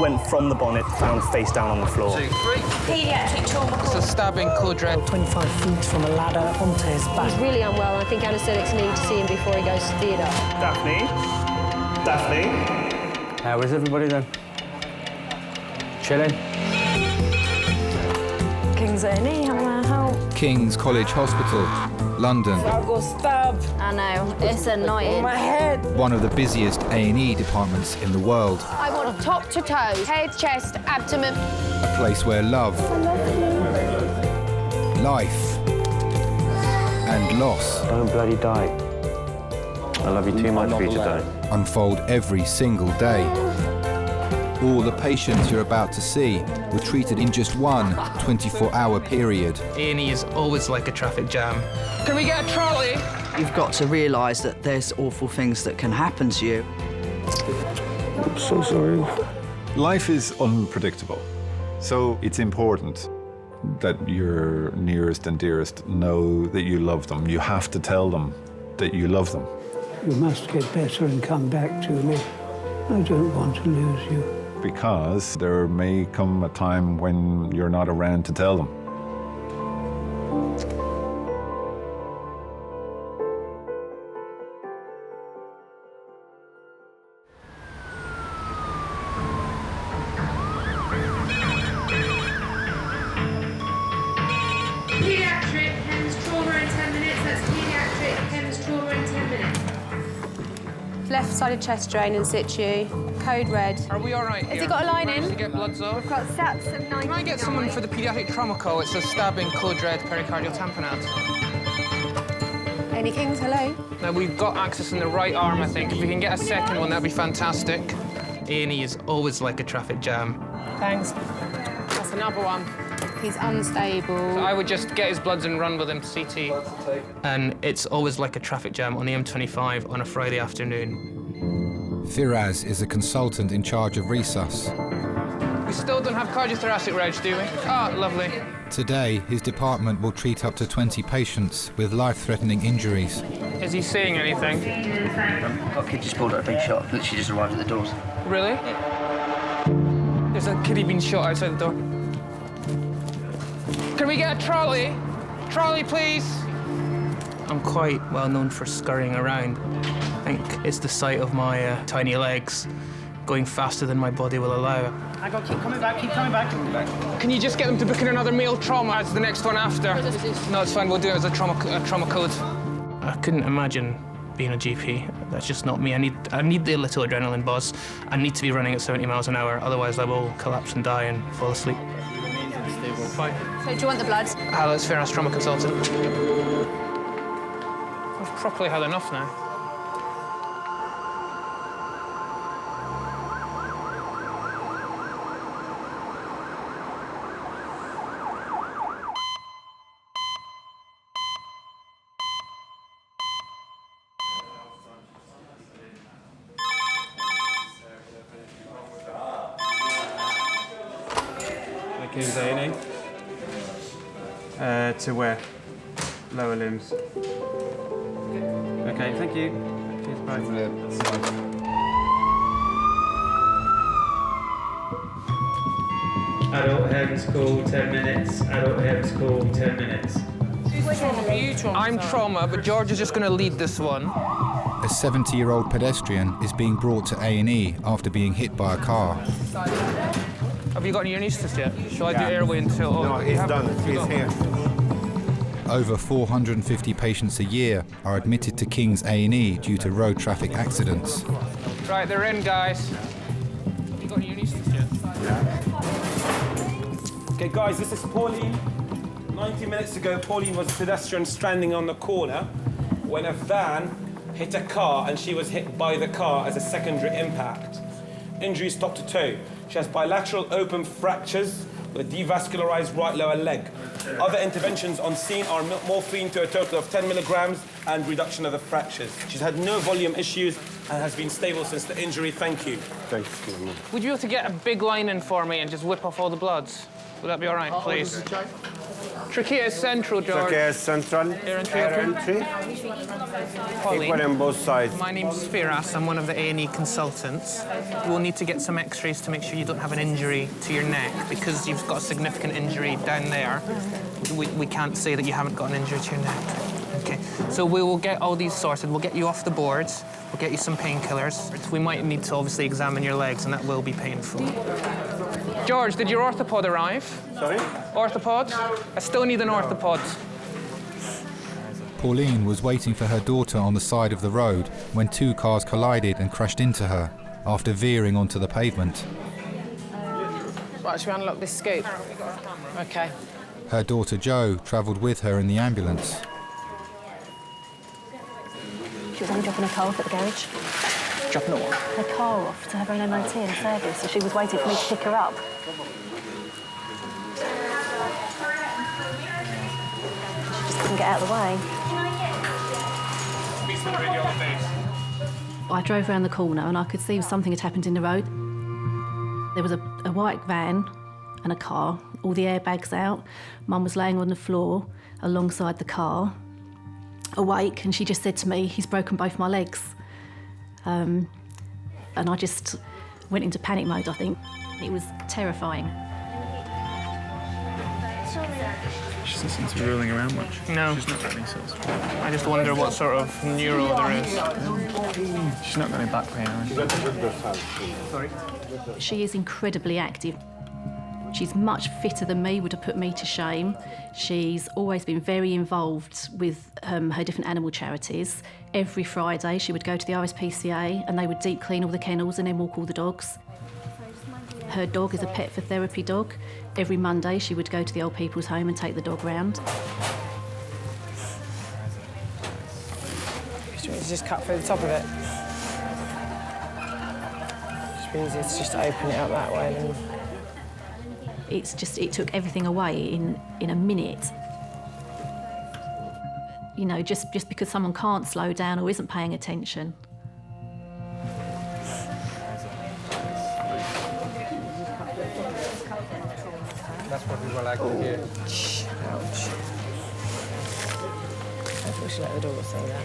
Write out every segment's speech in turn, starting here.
went from the bonnet, found face down on the floor. 2, 3. Paediatric trauma It's call. a stabbing, code red. 25 feet from a ladder onto his back. He's really unwell. I think anaesthetics need to see him before he goes to theatre. Daphne? Daphne? How is everybody then? Chilling? King's A&E, how can I help? King's College Hospital, London. I got stabbed. I know, it's annoying. My head. One of the busiest A&E departments in the world. I want top to toe, head, chest, abdomen. A place where love, life, and loss Don't bloody die. I love you too much for you to die. unfold every single day. All the patients you're about to see were treated in just one 24-hour period. A&E is always like a traffic jam. Can we get a trolley? You've got to realise that there's awful things that can happen to you. I'm so sorry. Life is unpredictable, so it's important that your nearest and dearest know that you love them. You have to tell them that you love them. You must get better and come back to me. I don't want to lose you. Because there may come a time when you're not around to tell them. Paediatric Hems trauma in 10 minutes. That's paediatric Hems trauma in 10 minutes. Left-sided chest drain in situ, code red. Are we all right here? Has he got a line in? To get bloods off? Got stats of 99. Can I get someone for the paediatric trauma call? It's a stabbing, code red, pericardial tamponade. Any Kings, hello? Now, we've got access in the right arm, I think. If we can get a second one, that'd be fantastic. A&E is always like a traffic jam. Thanks. That's another one. He's unstable. So I would just get his bloods and run with him to CT. And it's always like a traffic jam on the M25 on a Friday afternoon. Firaz is a consultant in charge of Resus. We still don't have cardiothoracic reg, do we? Ah, lovely. Today, his department will treat up to 20 patients with life-threatening injuries. Is he seeing anything? Got a kid just pulled out a big shot, literally just arrived at the doors. Really? There's a kiddie being shot outside the door. Can we get a trolley? Trolley, please. I'm quite well known for scurrying around. I think it's the sight of my tiny legs going faster than my body will allow. I got keep coming back, keep coming back. Can you just get them to book in another meal trauma as the next one after? No, it's fine. We'll do it as a trauma code. I couldn't imagine being a GP. That's just not me. I need the little adrenaline buzz. I need to be running at 70 miles an hour, otherwise I will collapse and die and fall asleep. Fine. So do you want the blood? Hello, it's Firas, trauma consultant. I've properly had enough now. King's A&E. To where? Lower limbs. Okay, thank you. Cheers, bye. Adult Hems call, 10 minutes. Adult Hems call, 10 minutes. I'm trauma, but George is just going to lead this one. A 70-year-old pedestrian is being brought to A&E after being hit by a car. Have you got any anaesthetist yet? Shall I do airway until... No, he's done. He's here. Over 450 patients a year are admitted to King's A&E due to road traffic accidents. Right, they're in, guys. Have you got any anaesthetist yet? Okay, guys, this is Pauline. 90 minutes ago, Pauline was a pedestrian stranding on the corner when a van hit a car and she was hit by the car as a secondary impact. Injuries top to toe. She has bilateral open fractures with a devascularized right lower leg. Other interventions on scene are morphine to a total of 10 milligrams and reduction of the fractures. She's had no volume issues and has been stable since the injury. Thank you. Thanks. Would you be able to get a big line in for me and just whip off all the bloods? Would that be all right, please? Trachea is central, George. Trachea is central. Air entry, Air okay. entry. Pauline. Equal on both sides. My name's Firas. I'm one of the A&E consultants. We'll need to get some x-rays to make sure you don't have an injury to your neck. Because you've got a significant injury down there, we can't say that you haven't got an injury to your neck. OK, so we will get all these sorted. We'll get you off the boards. We'll get you some painkillers. We might need to obviously examine your legs, and that will be painful. George, did your orthopod arrive? Sorry? Orthopod? I still need an orthopod. Pauline was waiting for her daughter on the side of the road when two cars collided and crashed into her after veering onto the pavement. Right, should we unlock this scoop? OK. Her daughter Jo travelled with her in the ambulance. She was only dropping her car off at the garage. Dropping what? Her car off to have her MOT and service, so she was waiting for me to pick her up. She just couldn't get out of the way. I drove around the corner and I could see something had happened in the road. There was a white van and a car, all the airbags out. Mum was laying on the floor alongside the car, awake, and she just said to me, "He's broken both my legs." And I just went into panic mode, I think. It was terrifying. She doesn't seem to be rolling around much. No. She's not got any sort of... I just wonder what sort of neuro there is. She's not got any back pain or anything. Sorry? She is incredibly active. She's much fitter than me, would have put me to shame. She's always been very involved with her different animal charities. Every Friday she would go to the RSPCA and they would deep clean all the kennels and then walk all the dogs. Her dog is a pet for therapy dog. Every Monday she would go to the old people's home and take the dog round. Just cut through the top of it. It's easier to just open it up that way. And... It took everything away in a minute. You know, just because someone can't slow down or isn't paying attention. That's what we were like to hear. Ouch. I think we should let the dog say that.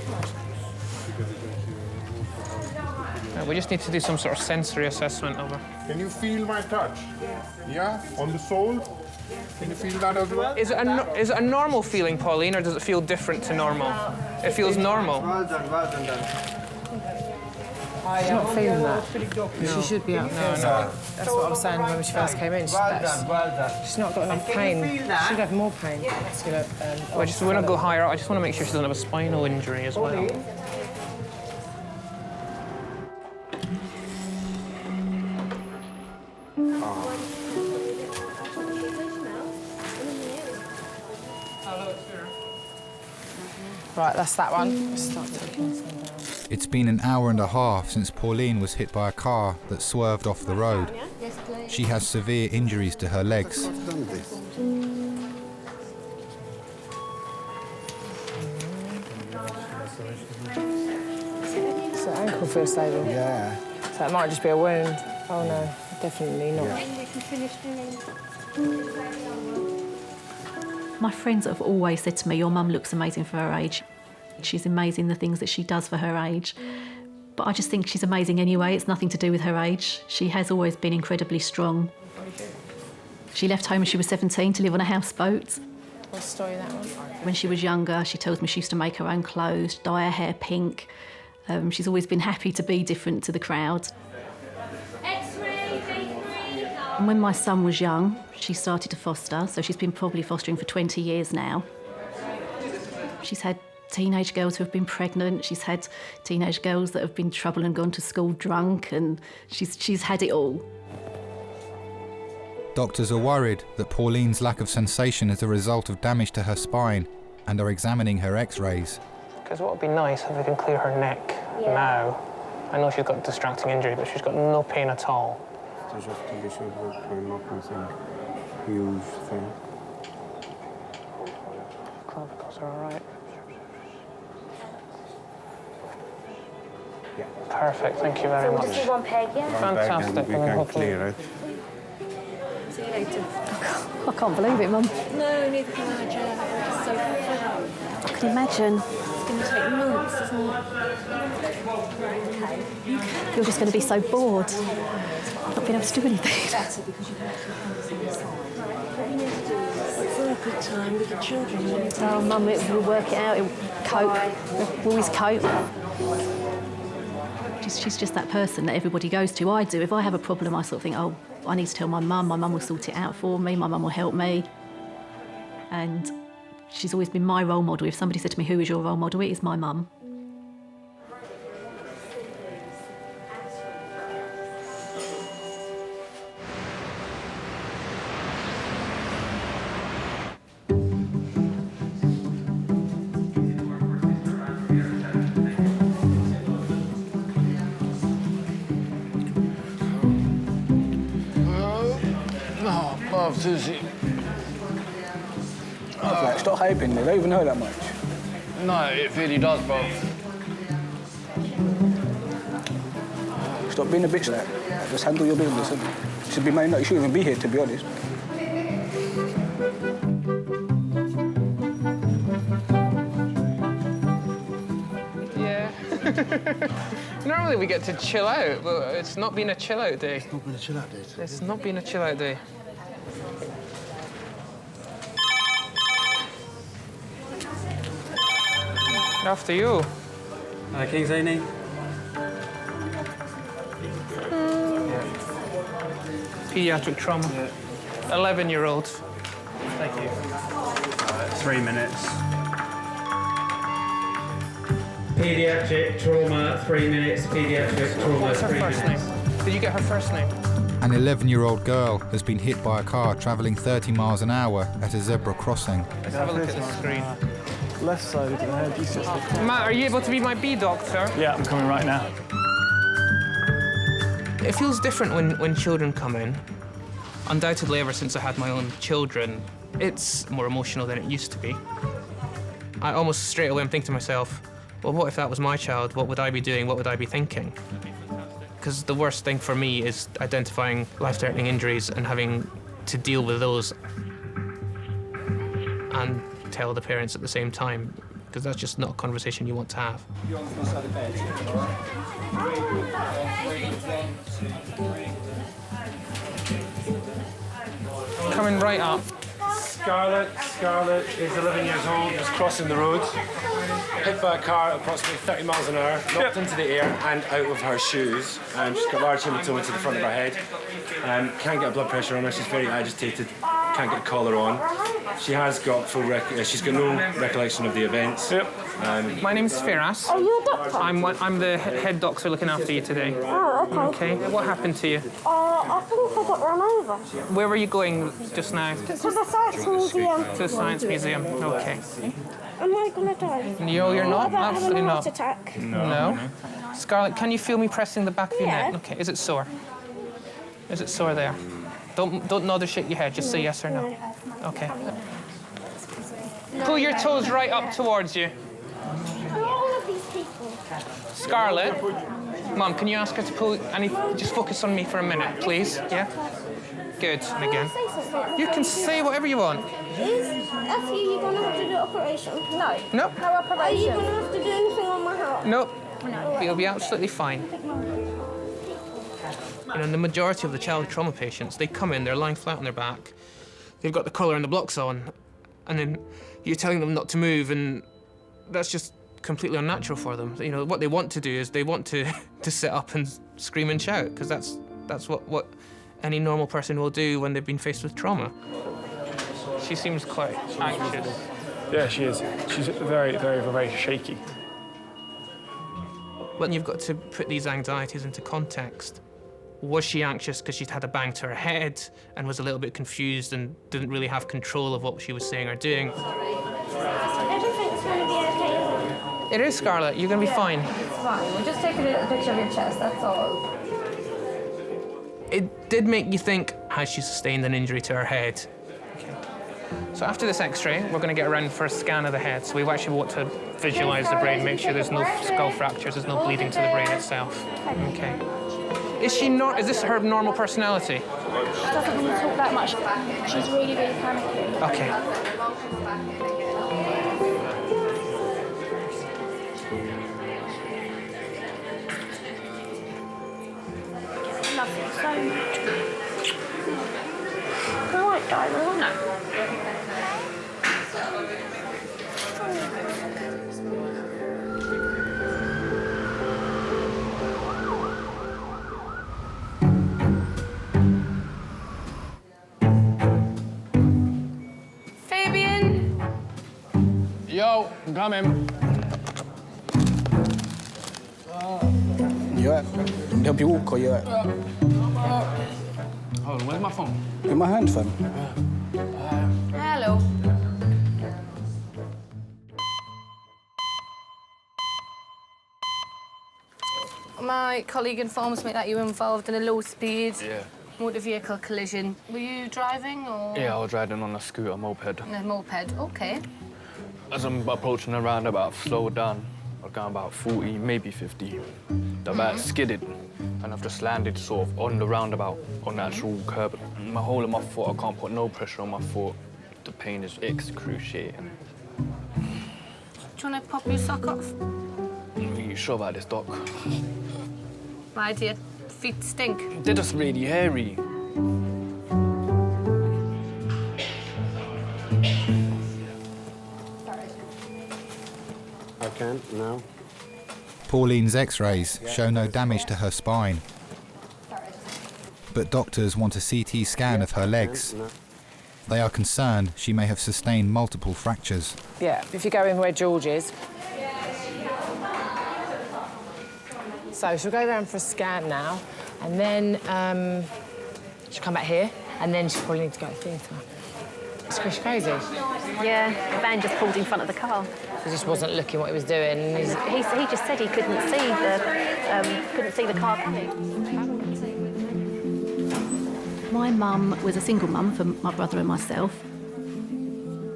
We just need to do some sort of sensory assessment of her. Can you feel my touch? Yeah? On the sole? Can you feel that as well? Is it a normal feeling, Pauline, or does it feel different to normal? It feels normal. Well done. She's not feeling that. No. She should be out there. No. That's what I was saying when she first came in. Well done. She's not got enough pain. She should have more pain. I just want to go higher up. I just want to make sure she doesn't have a spinal injury as well. Right, that's that one. Let's start taking this one down. It's been an hour and a half since Pauline was hit by a car that swerved off the road. She has severe injuries to her legs. So ankle feels stable. Yeah. So it might just be a wound. Oh no, definitely not. My friends have always said to me, "Your mum looks amazing for her age." She's amazing, the things that she does for her age. But I just think she's amazing anyway. It's nothing to do with her age. She has always been incredibly strong. She left home when she was 17 to live on a houseboat. What's the story of that one? When she was younger, she tells me she used to make her own clothes, dye her hair pink. She's always been happy to be different to the crowd. And when my son was young, she started to foster, so she's been probably fostering for 20 years now. She's had teenage girls who have been pregnant, she's had teenage girls that have been in trouble and gone to school drunk, and she's had it all. Doctors are worried that Pauline's lack of sensation is a result of damage to her spine and are examining her x-rays. Because what would be nice if we can clear her neck now. I know she's got distracting injury, but she's got no pain at all. Just to be sure that we're not missing a huge thing. Clavicles are all right. Yeah. Perfect, thank you very much. Just one peg, yeah? Fantastic. We can clear it. See you later. I can't believe it, Mum. No, neither can I, Joe. It's so I can imagine. It's going to take months, isn't it? You're just going to be so bored, not being able to do anything. It's all a good time with the children. Oh, Mum, we'll work it out. We'll cope. We'll always cope. She's just that person that everybody goes to. I do. If I have a problem, I sort of think, oh, I need to tell my mum. My mum will sort it out for me. My mum will help me. And she's always been my role model. If somebody said to me, who is your role model? It is my mum. Susie. Stop hyping, they don't even know that much. No, it really does, bro. Stop being a bitch like that. Just handle your business. You should be minding that you shouldn't even be here, to be honest. Yeah. Normally we get to chill out, but it's not been a chill out day. It's not been a chill out day. It's not been a chill out day. After you. King's name? Pediatric trauma. 11-year-old. Thank you. 3 minutes. Pediatric trauma, 3 minutes. Pediatric trauma, What's her 3 first minutes. name? Did you get her first name? An 11-year-old girl has been hit by a car travelling 30 miles an hour at a zebra crossing. Let's have a look at the screen. Left side of the head, you sit there. Matt, are you able to be my bee doctor? Yeah, I'm coming right now. It feels different when children come in. Undoubtedly, ever since I had my own children, it's more emotional than it used to be. I almost straight away am thinking to myself, well, what if that was my child? What would I be doing? What would I be thinking? Because the worst thing for me is identifying life-threatening injuries and having to deal with those and tell the parents at the same time, because that's just not a conversation you want to have. You're on the side of bed. Coming right up. Scarlett is 11 years old, just crossing the road. Hit by a car at approximately 30 miles an hour, knocked into the air and out of her shoes. She's got large hematoma to the front of her head. Can't get blood pressure on her, she's very agitated, can't get a collar on. She has got she's got no recollection of the events. My name's Firas. Are you a doctor? I'm the head doctor looking after you today. Oh, okay. What happened to you? I think I got run over. Where were you going just now? To the Science Museum. To the Science Museum. Okay. Am I gonna die? No, you're not. Absolutely have a not. heart attack? No. Scarlett, can you feel me pressing the back of your Yeah. neck? Okay. Is it sore? Is it sore there? Don't nod or shake your head. Just say yes or no. Okay. Pull your toes right up towards you. Who are all of these people? Scarlett, Mum, can you ask her to pull? Just focus on me for a minute, please. Yeah. Good. And again. You can say whatever you want. Is after you gonna have to do an operation? No. Nope. No operation. Are you gonna have to do anything on my heart? Nope. You'll be absolutely fine. You know, the majority of the child trauma patients, they come in, they're lying flat on their back, they've got the collar and the blocks on, and then you're telling them not to move, and that's just completely unnatural for them. You know, what they want to do is they want to sit up and scream and shout, because that's what any normal person will do when they've been faced with trauma. She seems quite anxious. Yeah, she is. She's very, very, very shaky. But you've got to put these anxieties into context. Was she anxious because she'd had a bang to her head and was a little bit confused and didn't really have control of what she was saying or doing? Everything's gonna be okay. It is, Scarlett. You're going to be fine. It's fine. We'll just take a picture of your chest, that's all. It did make you think, has she sustained an injury to her head? Okay. So after this X-ray, we're going to get around for a scan of the head. So we actually want to visualise the brain, make sure there's no skull fractures, there's no bleeding to the brain itself. Okay. Is this her normal personality? She doesn't want to talk that much. She's really, really panicky. Okay. Love you so much. I won't die, will I? Fabian? Yo, I'm coming. You alright? Can I help you walk or you alright? Hold on, where's my phone? In my hand, fam. Hello. My colleague informs me that you were involved in a low-speed motor vehicle collision. Were you driving or...? Yeah, I was riding on a scooter moped. On a moped, OK. As I'm approaching a roundabout, I've slowed down. I've gone about 40, maybe 50. The bike skidded, and I've just landed sort of on the roundabout, on the actual curb. My whole of my foot, I can't put no pressure on my foot. The pain is excruciating. Do you want to pop your sock off? Are you sure about this, Doc? Why do your feet stink? They're just really hairy. I can't now. Pauline's x-rays show no damage to her spine. But doctors want a CT scan of her legs. They are concerned she may have sustained multiple fractures. Yeah, if you go in where George is. So she'll go around for a scan now, and then she'll come back here, and then she'll probably need to go to the theatre. It's crazy. Yeah, the van just pulled in front of the car. He just wasn't looking what he was doing. He just said he couldn't see the car coming. My mum was a single mum for my brother and myself.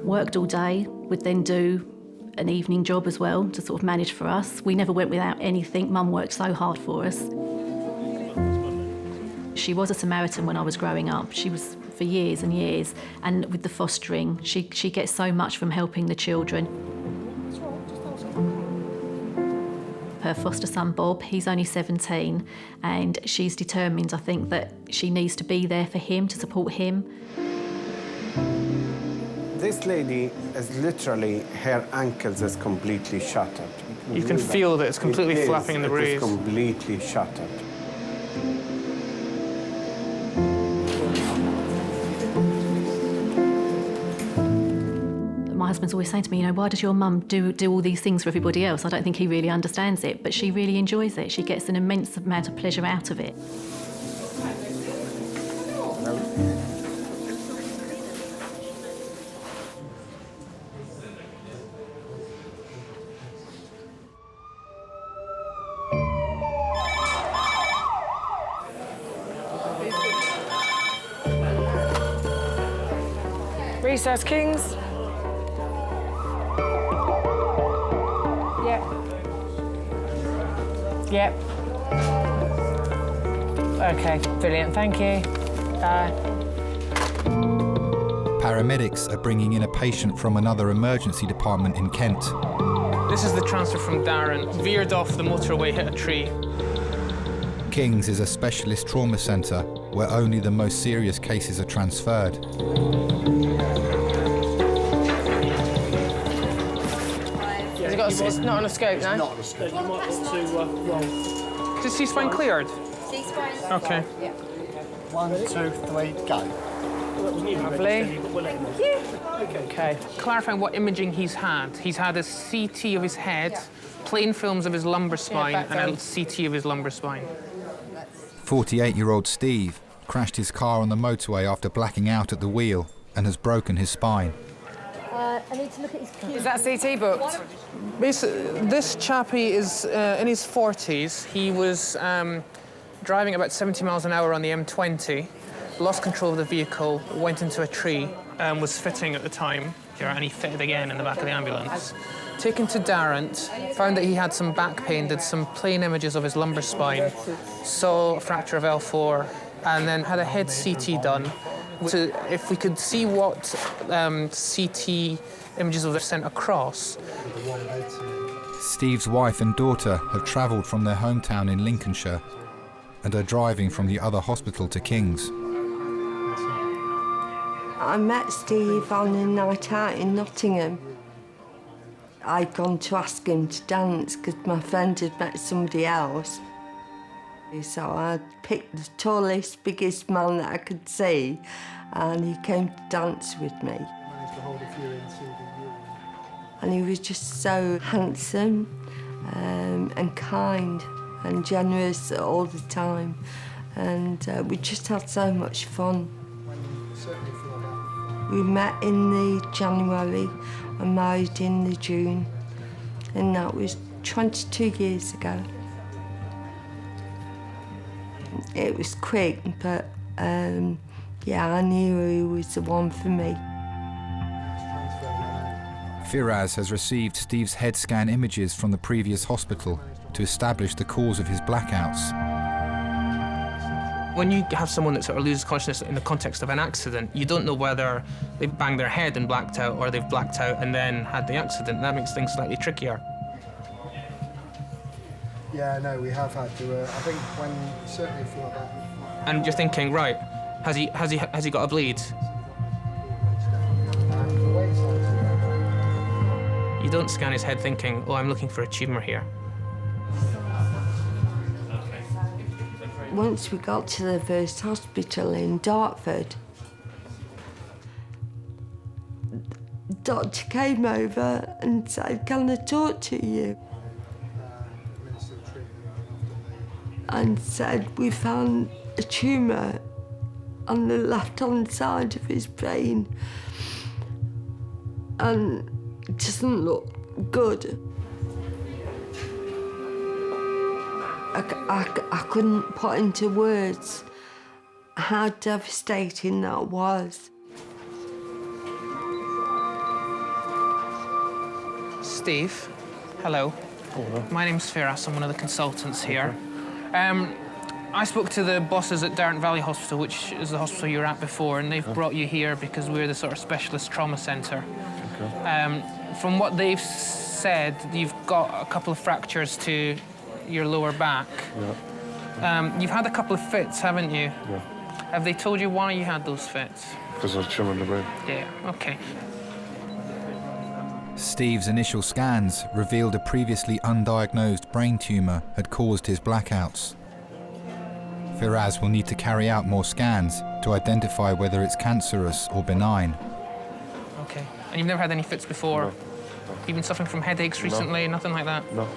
Worked all day, would then do an evening job as well to sort of manage for us. We never went without anything. Mum worked so hard for us. She was a Samaritan when I was growing up. She was for years and years. And with the fostering, she gets so much from helping the children. Her foster son, Bob, he's only 17, and she's determined, I think, that she needs to be there for him, to support him. This lady is literally, her ankles is completely shattered. You can feel that it's completely flapping in the breeze. It is completely shattered. My husband's always saying to me, you know, why does your mum do all these things for everybody else? I don't think he really understands it, but she really enjoys it. She gets an immense amount of pleasure out of it. Resus Kings. Yep. OK, brilliant, thank you. Paramedics are bringing in a patient from another emergency department in Kent. This is the transfer from Darren. Veered off the motorway, hit a tree. King's is a specialist trauma centre where only the most serious cases are transferred. It's not on a scope, no? It's not on a scope. You might want to roll. Is C-spine cleared? C-spine. OK. Yeah. 1, 2, 3, go. Lovely. Thank you. OK. Clarifying what imaging he's had. He's had a CT of his head, plain films of his lumbar spine, and a CT of his lumbar spine. 48-year-old Steve crashed his car on the motorway after blacking out at the wheel and has broken his spine. I need to look at his keys. Is that CT booked? This chappie is in his 40s. He was driving about 70 miles an hour on the M20, lost control of the vehicle, went into a tree, was fitting at the time, and he fitted again in the back of the ambulance. taken to Darrant, found that he had some back pain, did some plain images of his lumbar spine, saw a fracture of L4, and then had a head CT done. So if we could see what CT images were sent across. Steve's wife and daughter have travelled from their hometown in Lincolnshire and are driving from the other hospital to King's. I met Steve on a night out in Nottingham. I'd gone to ask him to dance because my friend had met somebody else. So I picked the tallest, biggest man that I could see, and he came to dance with me. And he was just so handsome and kind and generous all the time. And we just had so much fun. We met in the January and married in the June, and that was 22 years ago. It was quick, but yeah, I knew he was the one for me. Firaz has received Steve's head scan images from the previous hospital to establish the cause of his blackouts. When you have someone that sort of loses consciousness in the context of an accident, you don't know whether they've banged their head and blacked out or they've blacked out and then had the accident. That makes things slightly trickier. Yeah, no, we have had to. I think when certainly for that. And you're thinking, right, has he got a bleed? You don't scan his head thinking, oh, I'm looking for a tumour here. Once we got to the first hospital in Dartford, the doctor came over and said, "Can I talk to you?" And said, "We found a tumour on the left-hand side of his brain, and it doesn't look good." I couldn't put into words how devastating that was. Steve, hello. Hello. My name's Firas, I'm one of the consultants here. I spoke to the bosses at Darrant Valley Hospital, which is the hospital you were at before, and they've brought you here because we're the sort of specialist trauma centre. Okay. From what they've said, you've got a couple of fractures to your lower back. Yeah. You've had a couple of fits, haven't you? Yeah. Have they told you why you had those fits? Because I was tumour in the brain. Yeah, okay. Steve's initial scans revealed a previously undiagnosed brain tumour had caused his blackouts. Firaz will need to carry out more scans to identify whether it's cancerous or benign. Okay. And you've never had any fits before? No. You've been suffering from headaches recently? No. Nothing like that? No.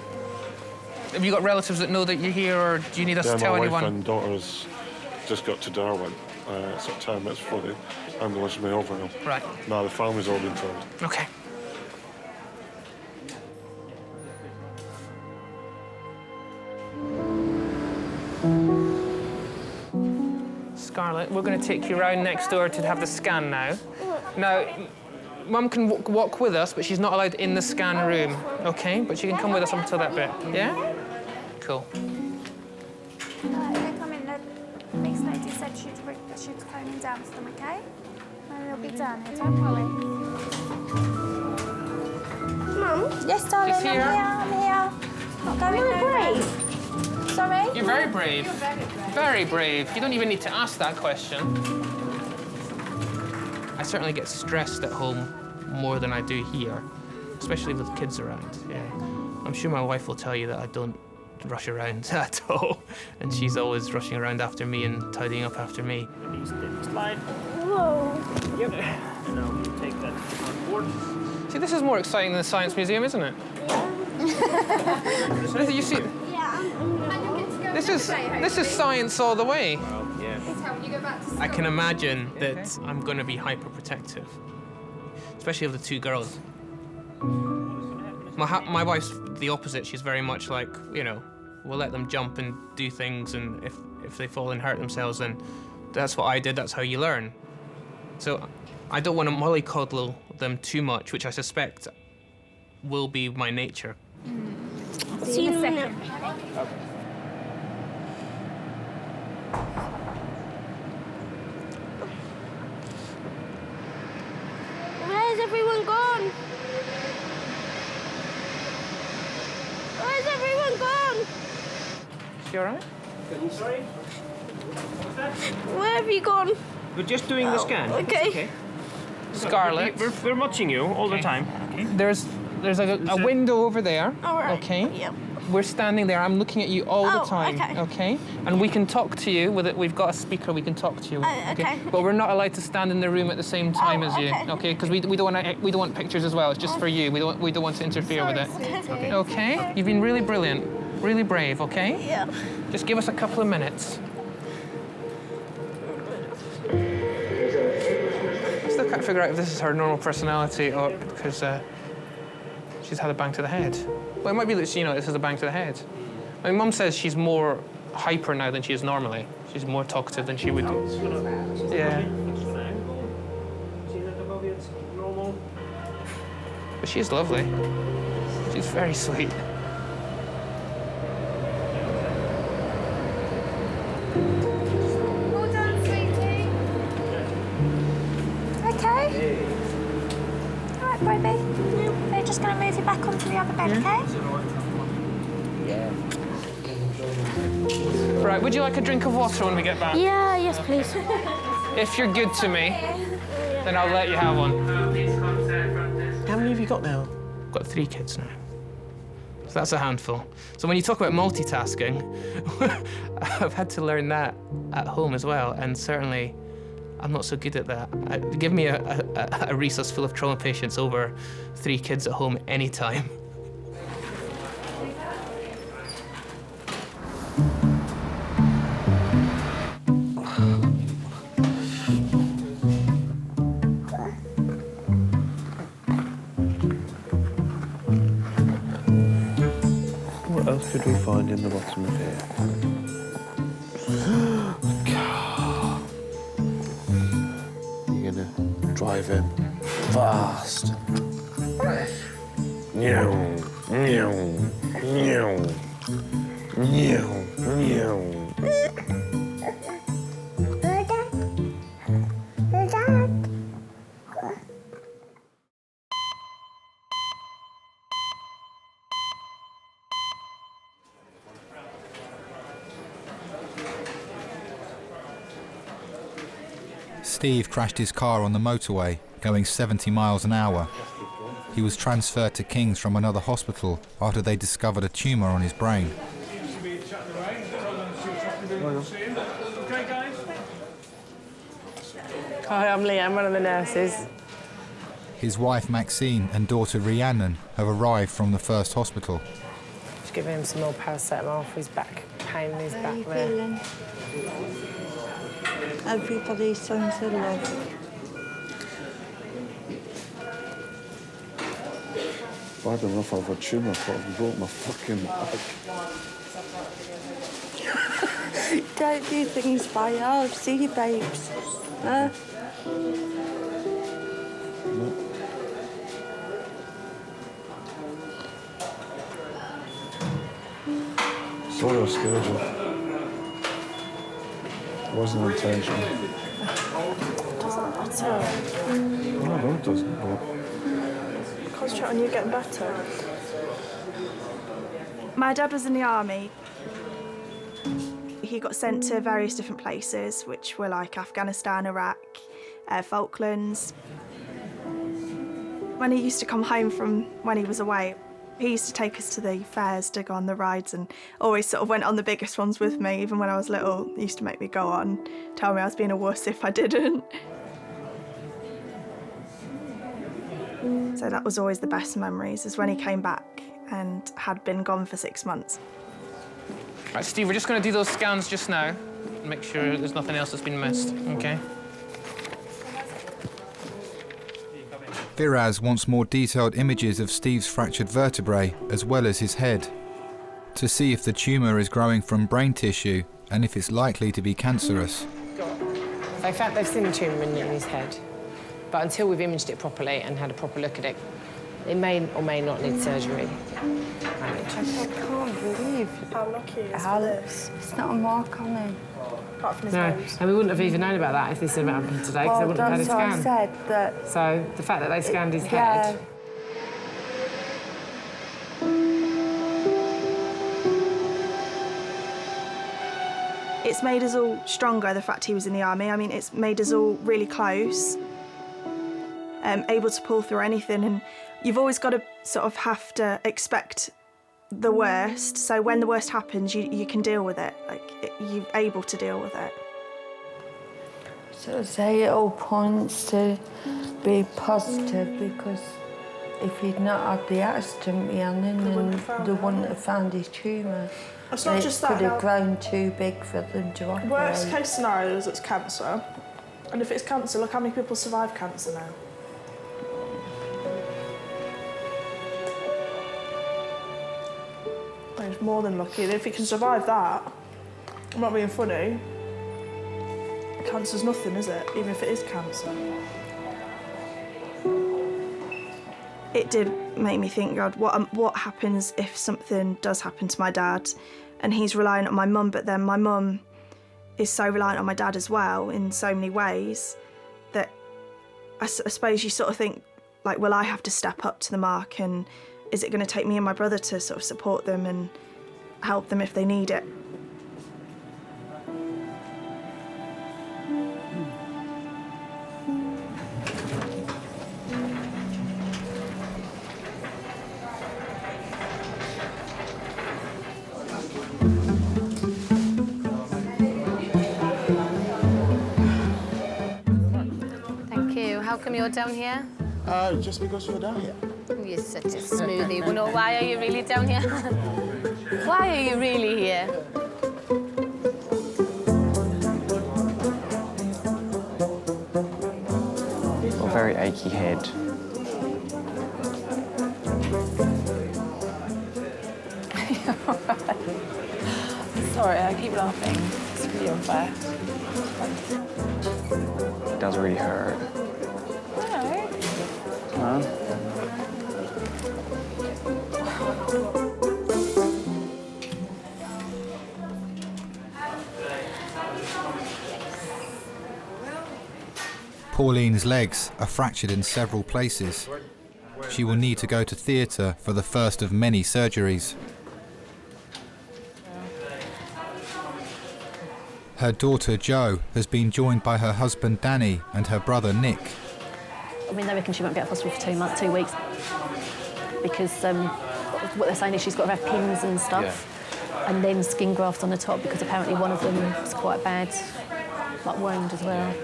Have you got relatives that know that you're here, or do you need us to tell anyone? My wife and daughter's just got to Darwin. It's at 10 minutes before the ambulance may over now. Right. No, the family's all been told. Okay. Scarlett, we're going to take you round next door to have the scan now. Now, Mum can walk with us, but she's not allowed in the scan room, OK? But she can come with us up until that bit, yeah? Cool. They come in, the next lady said she'd phone him down for them, OK? And they'll be down here, don't worry. Mum? Yes, darling, She's here. I'm here. Not going nowhere. Sorry? You're very brave. You're very brave. You don't even need to ask that question. I certainly get stressed at home more than I do here, especially with kids around. Yeah. I'm sure my wife will tell you that I don't rush around at all, and she's always rushing around after me and tidying up after me. Slide. Whoa. Yep. And now we'll take that on board. See, this is more exciting than the Science Museum, isn't it? Yeah. You see, this is science all the way. I can imagine that I'm going to be hyper-protective, especially of the two girls. My wife's the opposite. She's very much like, you know, we'll let them jump and do things, and if they fall and hurt themselves, then that's what I did, that's how you learn. So I don't want to mollycoddle them too much, which I suspect will be my nature. See you in a second. Where's everyone gone? Where's everyone gone? Is she all right? Sorry? Where have you gone? We're just doing the scan. Okay. Okay. Scarlett. We're watching you all the time. Okay. There's a window over there. All right. Okay. Yep. We're standing there. I'm looking at you all the time. Okay. Okay. And we can talk to you with it. We've got a speaker. We can talk to you. Okay. But we're not allowed to stand in the room at the same time as you. okay. Okay. Because we don't want pictures as well. It's just for you. We don't want to interfere with it. Okay. Okay. You've been really brilliant. Really brave. Okay. Yeah. Just give us a couple of minutes. I still can't figure out if this is her normal personality or because she's had a bang to the head. Well, it might be that this is a bang to the head. My mum says she's more hyper now than she is normally. She's more talkative than she would do. Yeah. But she's lovely. She's very sweet. Well done, sweetie. Okay. All right, baby. We're just going to move you back onto the other bed, okay? Right, would you like a drink of water when we get back? Yeah, yes, please. If you're good to me, then I'll let you have one. How many have you got now? I've got 3 kids now. So that's a handful. So when you talk about multitasking, I've had to learn that at home as well, and certainly I'm not so good at that. Give me a Resus full of trauma patients over 3 kids at home anytime. What else could we find in the bottom of here? Car. You're gonna drive him fast. Meow, meow, meow, meow, meow. Steve crashed his car on the motorway, going 70 miles an hour. He was transferred to King's from another hospital after they discovered a tumour on his brain. Hi, I'm Leanne, one of the nurses. His wife Maxine and daughter Rhiannon have arrived from the first hospital. Just giving him some more paracetamol for his back pain in his How back you there. feeling? Everybody sends a love. If I had enough of a tumour, I thought I broke my fucking back. Don't do things by yourself. See you, babes. Huh? Sorry I scared you. It wasn't intentional. Doesn't matter. No, no, it doesn't, but... Concentrate on you getting better. My dad was in the army. He got sent to various different places, which were like Afghanistan, Iraq, Falklands. When he used to come home from when he was away, he used to take us to the fairs to go on the rides and always sort of went on the biggest ones with me. Even when I was little, he used to make me go on, tell me I was being a wuss if I didn't. So that was always the best memories, is when he came back and had been gone for 6 months. Right, Steve, we're just going to do those scans just now and make sure there's nothing else that's been missed, OK? Firaz wants more detailed images of Steve's fractured vertebrae as well as his head, to see if the tumour is growing from brain tissue and if it's likely to be cancerous. They've seen the tumour in his head, but until we've imaged it properly and had a proper look at it, It may or may not need surgery. I can't believe how lucky he is for this. It's not a mark on him. Apart from his No, nose. and we wouldn't have even known about that if this had happened today, because they wouldn't have had a scan. That's what I said, that... So the fact that they scanned his head... It's made us all stronger, the fact he was in the army. I mean, it's made us all really close, able to pull through anything. And you've always got to sort of have to expect the worst. So when the worst happens, you can deal with it. Like, you're able to deal with it. So say it all points to be positive, because if he'd not had the accident, Rhiannon, then they wouldn't have found his tumour. It's not just that. It could have grown too big for them to operate. Worst case scenario is it's cancer. And if it's cancer, look how many people survive cancer now. He's more than lucky. And if he can survive that, I'm not being funny, cancer's nothing, is it? Even if it is cancer. It did make me think, God, what happens if something does happen to my dad? And he's reliant on my mum, but then my mum is so reliant on my dad as well in so many ways that I suppose you sort of think, like, will I have to step up to the mark, and is it going to take me and my brother to sort of support them and help them if they need it? How come you're down here? Just because you're down here. You're such a smoothie. Well, no, why are you really down here? Why are you really here? Got a very achy head. Sorry, I keep laughing. It's really unfair. It does really hurt. Huh? Pauline's legs are fractured in several places. She will need to go to theatre for the first of many surgeries. Her daughter Jo has been joined by her husband Danny and her brother Nick. I mean, they reckon she won't be out of hospital for 2 weeks because what they're saying is she's got to have pins and stuff, and then skin grafts on the top, because apparently one of them is quite bad, like wound as well.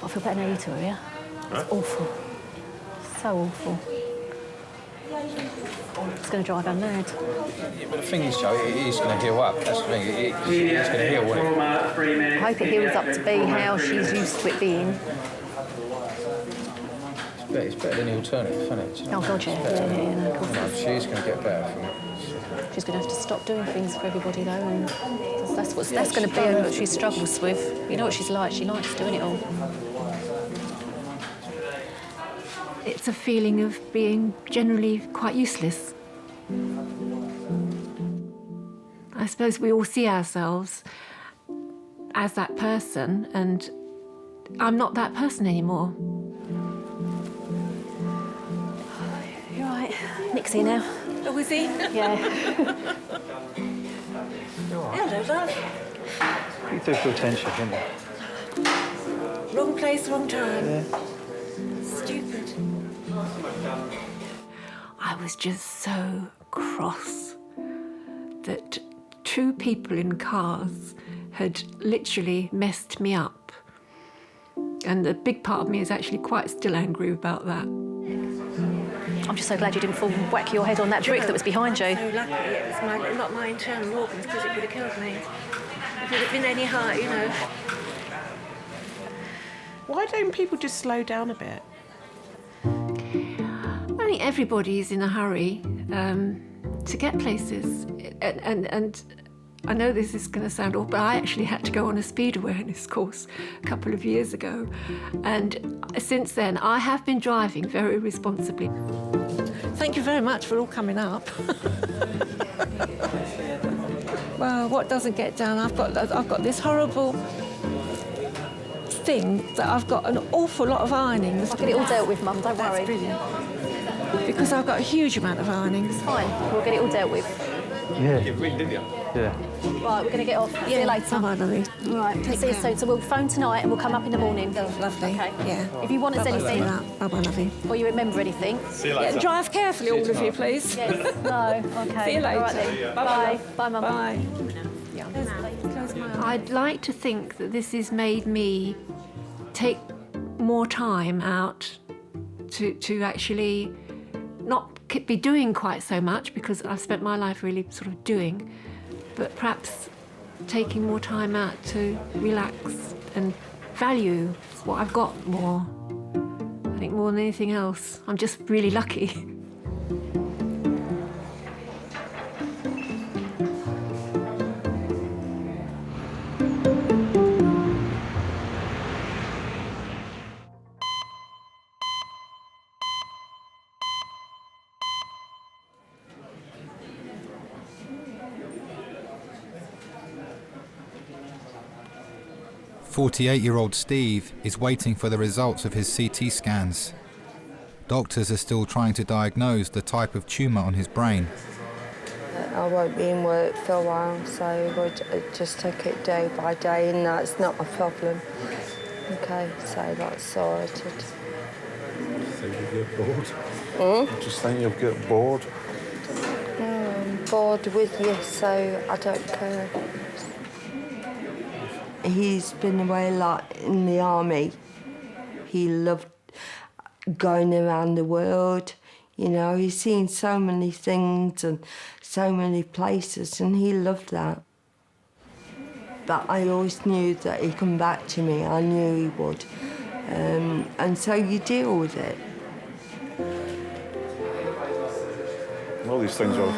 I feel better now you two are here. It's awful. So awful. It's going to drive her mad. Yeah, but the thing is, Joe, it is going to heal up. That's the thing. It's going to heal, won't it? I hope it heals up to be how she's used to it being. It's better than the alternative, isn't it? Oh, God, yeah. No, of course. No, she's going to get better from it. She's going to have to stop doing things for everybody, though, and that's going to be what she struggles with. You know what she's like. She likes doing it all. It's a feeling of being generally quite useless. I suppose we all see ourselves as that person, and I'm not that person anymore. You're right. Nick's here now. Oh, is he? Yeah. Hello, love. You do feel tension, don't you? Wrong place, wrong time. Yeah. Stupid. I was just so cross that two people in cars had literally messed me up. And a big part of me is actually quite still angry about that. I'm just so glad you didn't fall and whack your head on that brick that was behind you. So lucky it was not my internal organs, because it would have killed me. If it had been any higher, you know. Why don't people just slow down a bit? I think everybody's in a hurry to get places, and I know this is going to sound awful, but I actually had to go on a speed awareness course a couple of years ago. And since then, I have been driving very responsibly. Thank you very much for all coming up. Well, what doesn't get done? I've got this horrible thing that I've got an awful lot of ironings. I'll get it all dealt with, Mum, don't worry. That's brilliant. Because I've got a huge amount of ironings. It's fine, we'll get it all dealt with. Yeah. You ring, didn't you? Yeah. Right, we're going to get off. See you later. Bye, lovely. All right, see you soon. So we'll phone tonight and we'll come up in the morning. Lovely. Okay. Yeah. If you want us anything, Bye-bye, lovely. or you remember anything. See you later. Yeah, drive carefully, all of you, please. Yes. No. Okay. See you later. All right, then. Bye. Bye, Mum. Bye. I'd like to think that this has made me take more time out to actually not be doing quite so much, because I've spent my life really sort of doing, but perhaps taking more time out to relax and value what I've got more. I think more than anything else. I'm just really lucky. "48-year-old Steve is waiting for the results of his CT scans. Doctors are still trying to diagnose the type of tumour on his brain. I won't be in work for a while, so we'll just take it day by day, and that's not a problem. Okay, so that's sorted. Think you'll get bored? Hmm? Just think you'll get bored? No, I'm bored with you, so I don't care. He's been away a lot in the army. He loved going around the world. You know, he's seen so many things and so many places, and he loved that. But I always knew that he'd come back to me. I knew he would. And so you deal with it. All these things are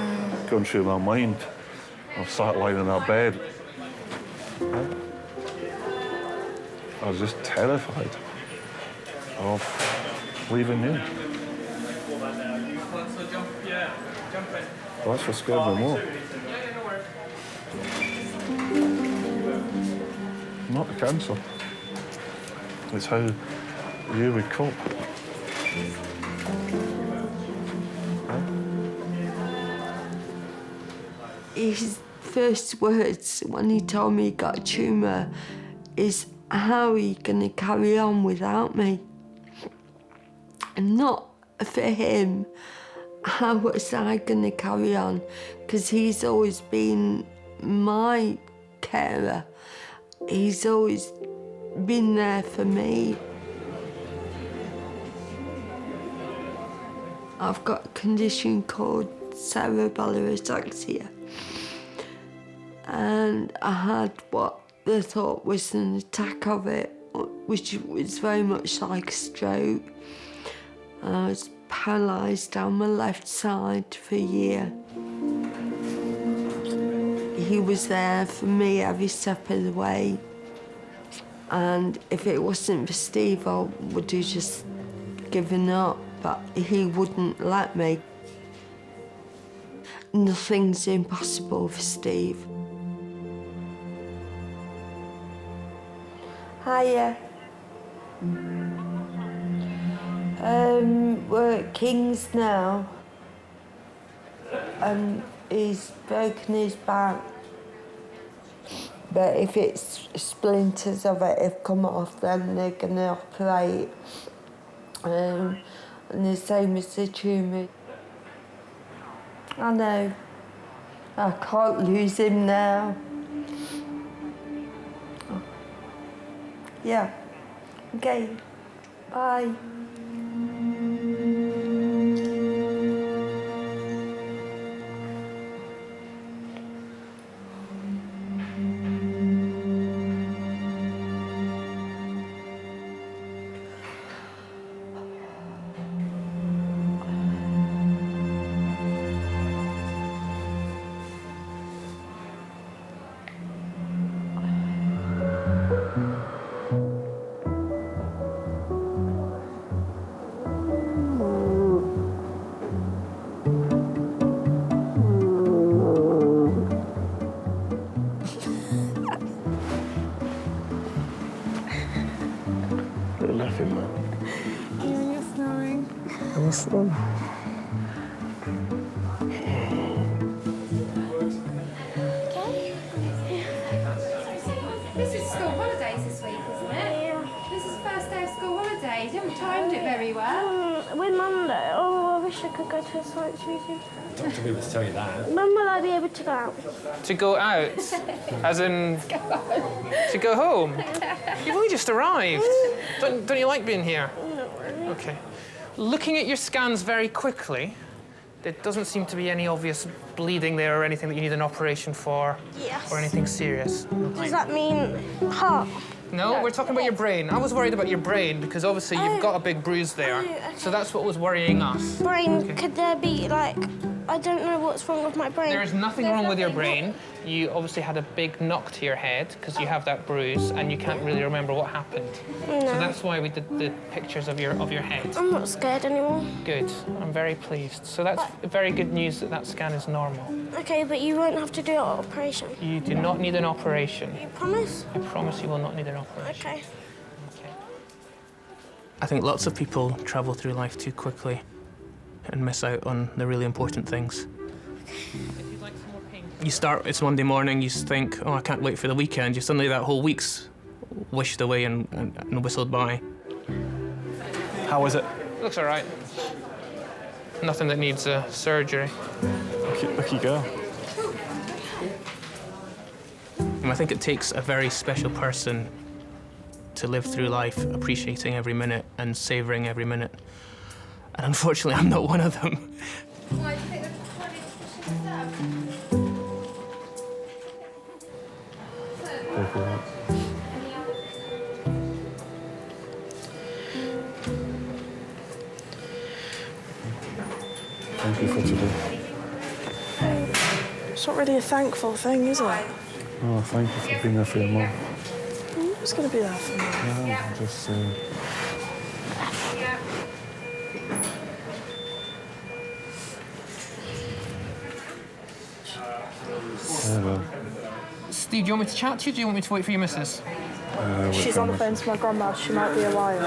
going through my mind. I've sat lying in our bed. I was just terrified of leaving you. Well, that's what scared me more. Not the cancer. It's how you would cope. His first words when he told me he got a tumour is, "How are you going to carry on without me?" And not for him, how was I going to carry on? Because he's always been my carer. He's always been there for me. I've got a condition called cerebellar ataxia. And I had what they thought was an attack of it, which was very much like a stroke. I was paralysed down my left side for a year. He was there for me every step of the way. And if it wasn't for Steve, I would have just given up, but he wouldn't let me. Nothing's impossible for Steve. Hiya. We're at King's now. He's broken his back. But if it's splinters of it have come off, then they're going to operate. And the same as the tumour. I know. I can't lose him now. Yeah. Okay. Bye. Quit laughing, man. You're snoring. I'm snoring. This is school holidays this week, isn't it? Yeah. This is the first day of school holidays. You haven't timed it very well. With Monday. Oh, I wish I could go to a science museum. Not to be able to tell you that. When will I be able to go out? To go out? As in... to go home? You've only just arrived. Don't you like being here? Not really. OK. Looking at your scans very quickly, there doesn't seem to be any obvious bleeding there or anything that you need an operation for. Yes. Or anything serious. Does that mean heart? No, we're talking about your brain. I was worried about your brain because obviously you've got a big bruise there. Okay. So that's what was worrying us. Brain, could there be, like, I don't know what's wrong with my brain. There is nothing wrong with your brain. You obviously had a big knock to your head because you have that bruise and you can't really remember what happened. No. So that's why we did the pictures of your head. I'm not scared anymore. Good. I'm very pleased. So that's very good news that that scan is normal. Okay, but you won't have to do an operation. You do not need an operation. You promise? I promise you will not need an operation. Okay. I think lots of people travel through life too quickly and miss out on the really important things. You start, it's Monday morning, you think, oh, I can't wait for the weekend. You suddenly, that whole week's wished away and whistled by. How was it? Looks all right. Nothing that needs surgery. Lucky girl. And I think it takes a very special person to live through life appreciating every minute and savouring every minute. And unfortunately, I'm not one of them. Why do you think Thank you for today. It's not really a thankful thing, is it? Oh, thank you for being there for your mum. Who's going to be there for me? Yeah, I'm just well. Steve, do you want me to chat to you, or do you want me to wait for your missus? She's on the phone to my grandma. She might be a while.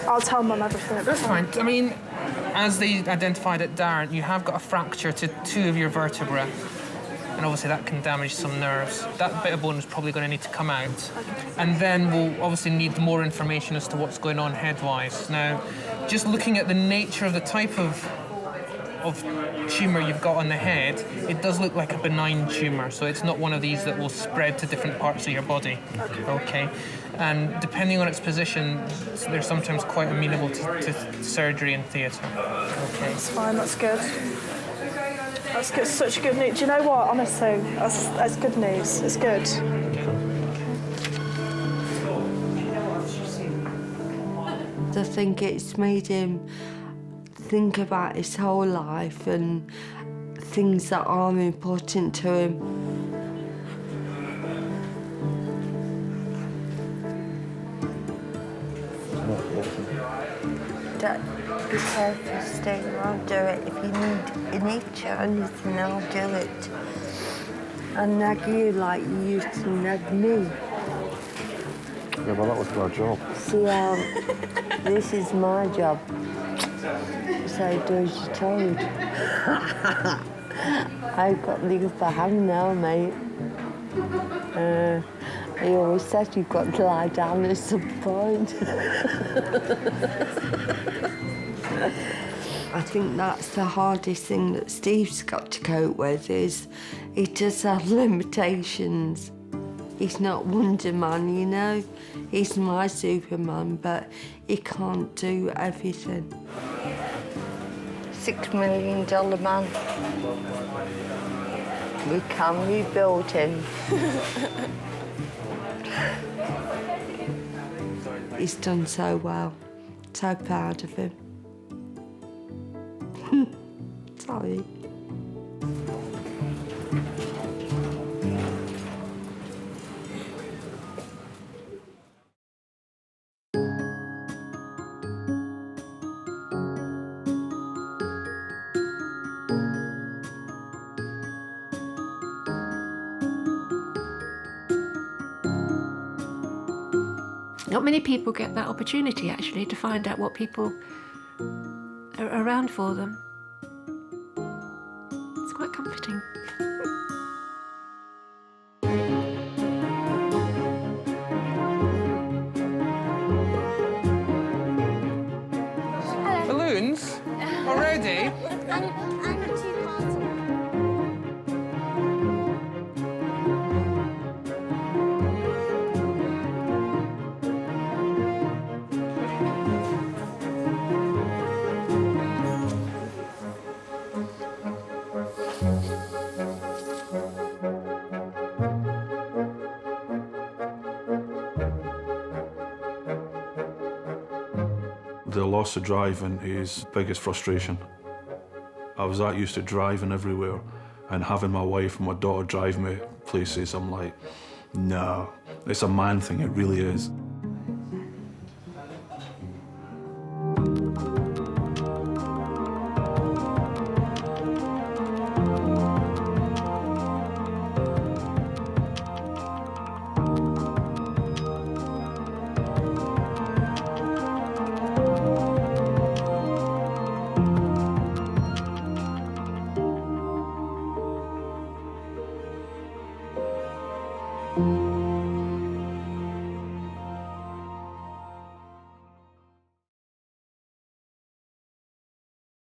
I'll tell Mum everything at the That's time. fine. I mean, as they identified at Darren, you have got a fracture to 2 of your vertebrae. And obviously that can damage some nerves. That bit of bone is probably going to need to come out. And then we'll obviously need more information as to what's going on head-wise. Now, just looking at the nature of the type of tumour you've got on the head, it does look like a benign tumour, so it's not one of these that will spread to different parts of your body. Okay. And depending on its position, they're sometimes quite amenable to surgery and theatre. Okay. That's fine, that's good. That's good, such good news. Do you know what, honestly, that's good news. It's good. I think it's made him think about his whole life and things that are important to him. Dad, be careful, Steve. I'll do it. If you need to anything, I'll do it. I'll nag you like you used to nag me. Yeah, well, that was my job. See how this is my job. So do as you're told. I've got the upper hand now, mate. He always said you've got to lie down at some point. I think that's the hardest thing that Steve's got to cope with is he does have limitations. He's not Wonder Man, you know. He's my Superman, but he can't do everything. $6 million man. We can rebuild him. He's done so well. So proud of him. Sorry. Not many people get that opportunity, actually, to find out what people are around for them. It's quite comforting. Balloons? Already? The loss of driving is biggest frustration. I was that used to driving everywhere and having my wife and my daughter drive me places. I'm like, no, it's a man thing, it really is. Thank you.